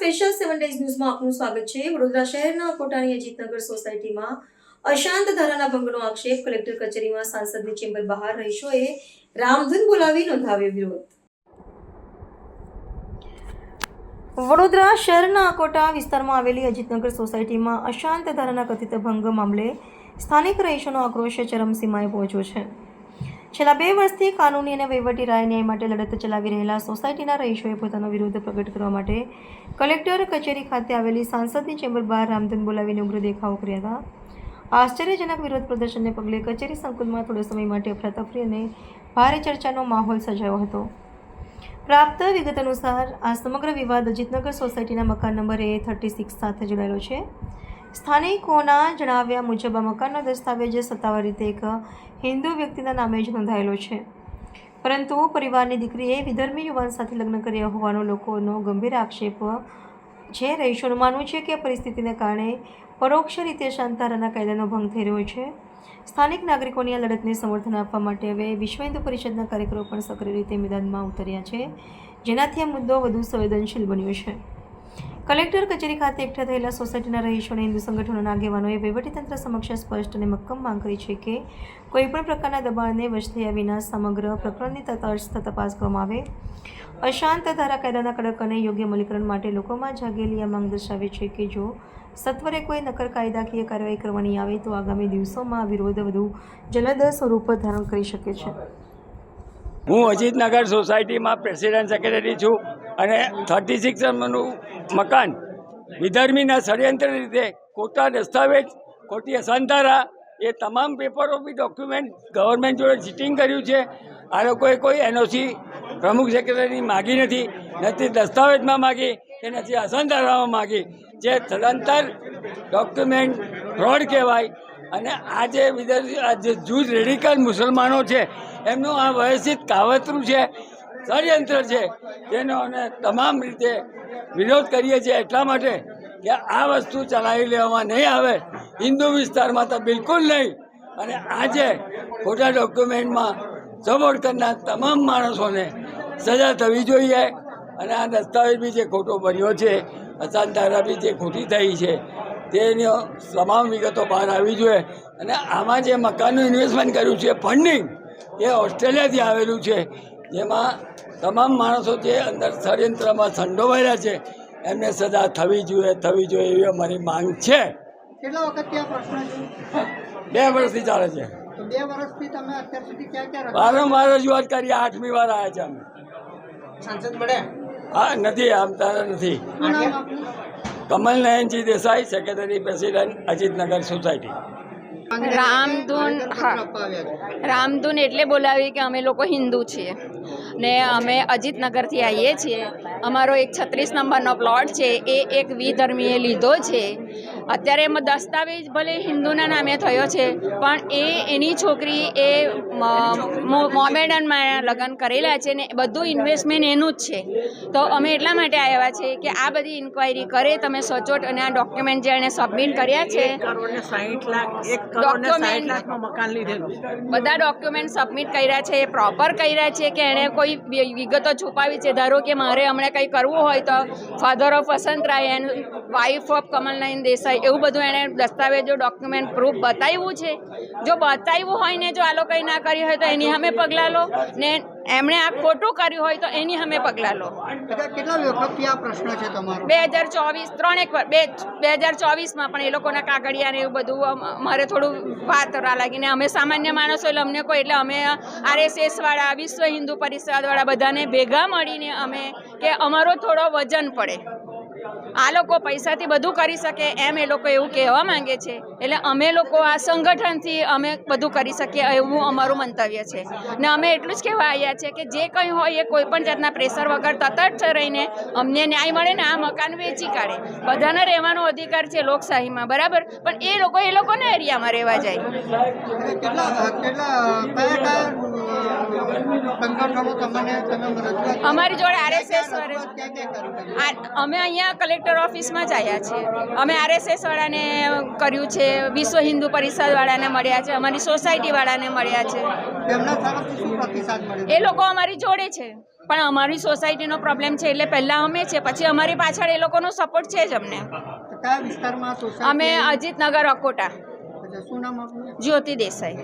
Special 7 days ન્યૂઝમાં આપનું સ્વાગત છે। વડોદરા શહેરના કોટાની અજીતનગર સોસાયટીમાં અશાંત ધારાના ભંગનો આક્ષેપ કલેક્ટર કચેરીમાં સાંસદની ચેમ્બર બહાર રહીશોએ રામધૂન બોલાવી નોંધાવ્યો વિરોધ। વડોદરા શહેરના કોટા વિસ્તારમાં આવેલી અજીતનગર સોસાયટીમાં અશાંત ધારાના કથિત ભંગ મામલે સ્થાનિક રહીશોનો આક્રોશ ચરમસીમાએ પહોંચ્યો છે। છેલ્લા 2 વર્ષથી કાનૂની અને વહીવટી ન્યાય માટે લડત ચલાવી રહેલા સોસાયટીના રહીશોએ પોતાનો વિરોધ પ્રગટ કરવા માટે કલેક્ટર કચેરી ખાતે આવેલી સાંસદની ચેમ્બર બહાર રામધૂન બોલાવીને ઉગ્ર દેખાવો કર્યા હતા। આશ્ચર્યજનક વિરોધ પ્રદર્શનને પગલે કચેરી સંકુલમાં થોડા સમય માટે અફરાતફરી અને ભારે ચર્ચાનો માહોલ સર્જાયો હતો। પ્રાપ્ત વિગત અનુસાર આ સમગ્ર વિવાદ અજીતનગર સોસાયટીના મકાન નંબર A36 સાથે જોડાયેલો છે। સ્થાનિકોના જણાવ્યા મુજબ આ મકાનનો દસ્તાવેજ સત્તાવાર રીતે એક હિન્દુ વ્યક્તિના નામે જ નોંધાયેલો છે, પરંતુ પરિવારની દીકરીએ વિધર્મી યુવાન સાથે લગ્ન કર્યા હોવાનો લોકોનો ગંભીર આક્ષેપ છે। રહીશોનું માનવું છે કે આ પરિસ્થિતિને કારણે પરોક્ષ રીતે શાંત ધારાના કાયદાનો ભંગ થઈ રહ્યો છે। સ્થાનિક નાગરિકોની આ લડતને સમર્થન આપવા માટે હવે વિશ્વ હિન્દુ પરિષદના કાર્યકરો પણ સક્રિય રીતે મેદાનમાં ઉતર્યા છે, જેનાથી આ મુદ્દો વધુ સંવેદનશીલ બન્યો છે। કલેક્ટર કચેરી ખાતે એકઠા થયેલા સોસાયટીના રહીશો અને હિન્દુ સંગઠનોના આગેવાનોએ વહીવટીતંત્ર સમક્ષ સ્પષ્ટ અને મક્કમ માંગ કરી છે કે કોઈપણ પ્રકારના દબાણને વશ થયા વિના સમગ્ર પ્રકરણની તટસ્થ તપાસ કરવામાં આવે। અશાંત ધારા કાયદાના કડક અને યોગ્ય અમલીકરણ માટે લોકોમાં જાગેલી આ માંગ દર્શાવે છે કે જો સત્વરે કોઈ નક્કર કાયદાકીય કાર્યવાહી કરવાની આવે તો આગામી દિવસોમાં આ વિરોધ વધુ જલદ સ્વરૂપ ધારણ કરી શકે છે। હું અજીતનગર સોસાયટીમાં પ્રેસિડેન્ટ સેક્રેટરી છું અને 36 નંબરનું મકાન વિધર્મીના ષડયંત્ર રીતે ખોટા દસ્તાવેજ, ખોટી અશાંતધારા એ તમામ પેપરો બી ડોક્યુમેન્ટ ગવર્મેન્ટ જોડે ચીટિંગ કર્યું છે। આ લોકોએ કોઈ એનઓસી પ્રમુખ સેક્રેટરી માગી નથી દસ્તાવેજમાં માગી કે નથી અશાંતધારામાં માગી, જે સદંતર ડોક્યુમેન્ટ ફ્રોડ કહેવાય। અને આ જે જૂજ રેડિકલ મુસલમાનો છે એમનું આ વ્યવસ્થિત કાવતરું છે, ષડયંત્ર છે, જેનો અમે તમામ રીતે વિરોધ કરીએ છીએ। એટલા માટે કે આ વસ્તુ ચલાવી લેવામાં નહીં આવે, હિન્દુ વિસ્તારમાં તો બિલકુલ નહીં। અને આજે ખોટા ડોક્યુમેન્ટમાં સપોર્ટ કરનાર તમામ માણસોને સજા થવી જોઈએ। અને આ દસ્તાવેજ બી જે ખોટો બન્યો છે, અશાંતધારા બી જે ખોટી થઈ છે તેની તમામ વિગતો બહાર આવી જોઈએ। અને આમાં જે મકાનનું ઇન્વેસ્ટમેન્ટ કર્યું છે, ફંડિંગ એ ઓસ્ટ્રેલિયાથી આવેલું છે, જેમાં તમામ માણસો જે અંદર ષડયંત્રમાં સંડોવાયેલા છે એમને સજા થવી જોઈએ એવી અમારી માંગ છે। કેટલા વખતથી આ પ્રશ્ન છે? 2 વર્ષથી ચાલે છે। તો 2 વર્ષથી તમે અત્યાર સુધી ક્યાં વારંવાર રજૂઆત કરી, 8મી વાર આવ્યા છે અમે। સાંસદ મળ્યા? હા, નથી, આમ તારા નથી। શું નામ આપનું? Kamal Nayanji Desai, secretary president Ajitnagar society. રામધૂન એટલે બોલાવી કે અમે લોકો હિન્દુ છીએ ને અમે અજીતનગરથી આવીએ છીએ। અમારો એક 36 નંબરનો પ્લોટ છે એ એક વિધર્મીએ લીધો છે। અત્યારે એમાં દસ્તાવેજ ભલે હિન્દુના નામે થયો છે, પણ એની છોકરી એ મોમેડનમાં લગ્ન કરેલા છે ને બધું ઇન્વેસ્ટમેન્ટ એનું જ છે। તો અમે એટલા માટે આવ્યા છે કે આ બધી ઇન્ક્વાયરી કરે તમે સચોટ, અને આ ડોક્યુમેન્ટ જે એણે સબમિટ કર્યા છે, બધા ડોક્યુમેન્ટ સબમિટ કર્યા છે એ પ્રોપર કર્યા છે કે એણે કોઈ વિગતો છુપાવી છે। ધારો કે મારે હમણાં કંઈ કરવું હોય તો father of Vasant Rai and wife of Kamal Nayan Desai એવું બધું એણે દસ્તાવેજો ડોક્યુમેન્ટ પ્રૂફ બતાવ્યું છે। જો બતાવ્યું હોય ને જો આ લોકોએ ના કર્યું હોય તો એની સામે પગલાં લો, ને એમણે આ ખોટું કર્યું હોય તો એની સામે પગલાં લો। કેટલા વખતથી આ પ્રશ્ન છે તમારો? 2024માં પણ એ લોકોના કાગળિયા ને એવું બધું મારે થોડું વાત લાગીને અમે સામાન્ય માણસો એટલે અમને કોઈ, એટલે અમે RSS વાળા, વિશ્વ હિન્દુ પરિષદ વાળા બધાને ભેગા મળીને અમે કે અમારો થોડો વજન પડે। આ લોકો પૈસાથી બધું કરી શકે એમ એ લોકો એવું કહેવા માંગે છે, એટલે અમે લોકો આ સંગઠનથી અમે બધું કરી શકીએ એવું અમારું મંતવ્ય છે। ને અમે એટલું જ કહેવા આવ્યા છે કે જે કંઈ હોય એ કોઈ પણ જાતના પ્રેશર વગર તટસ્થ રહીને અમને ન્યાય મળે ને આ મકાન વેચી કાઢે। બધાને રહેવાનો અધિકાર છે લોકશાહીમાં, બરાબર, પણ એ લોકોના એરિયામાં રહેવા જાય। કયા સંગઠનો તમે રજૂઆત અમારી જોડે RSS ક્યાં ક્યાં કરી તમે? અમે અહીંયા કલેક્ટર ઓફિસમાં જ આવ્યા છીએ. અમે RSS વાળાને કર્યું છે, વિશ્વ હિન્દુ પરિષદ વાળાને મળ્યા છે, અમારી સોસાયટી વાળાને મળ્યા છે. તેમના તરફથી શું પ્રતિસાદ મળ્યો? એ લોકો અમારી જોડે છે, પણ અમારી સોસાયટીનો પ્રોબ્લેમ છે એટલે પહેલાં અમે છે, પછી અમારી પાછળ એ લોકોનો સપોર્ટ છે જ અમને. તો કયા વિસ્તારમાં સોસાયટી? અમે અજીતનગર અકોટા. શું નામ આપનું? જ્યોતિ દેસાઈ.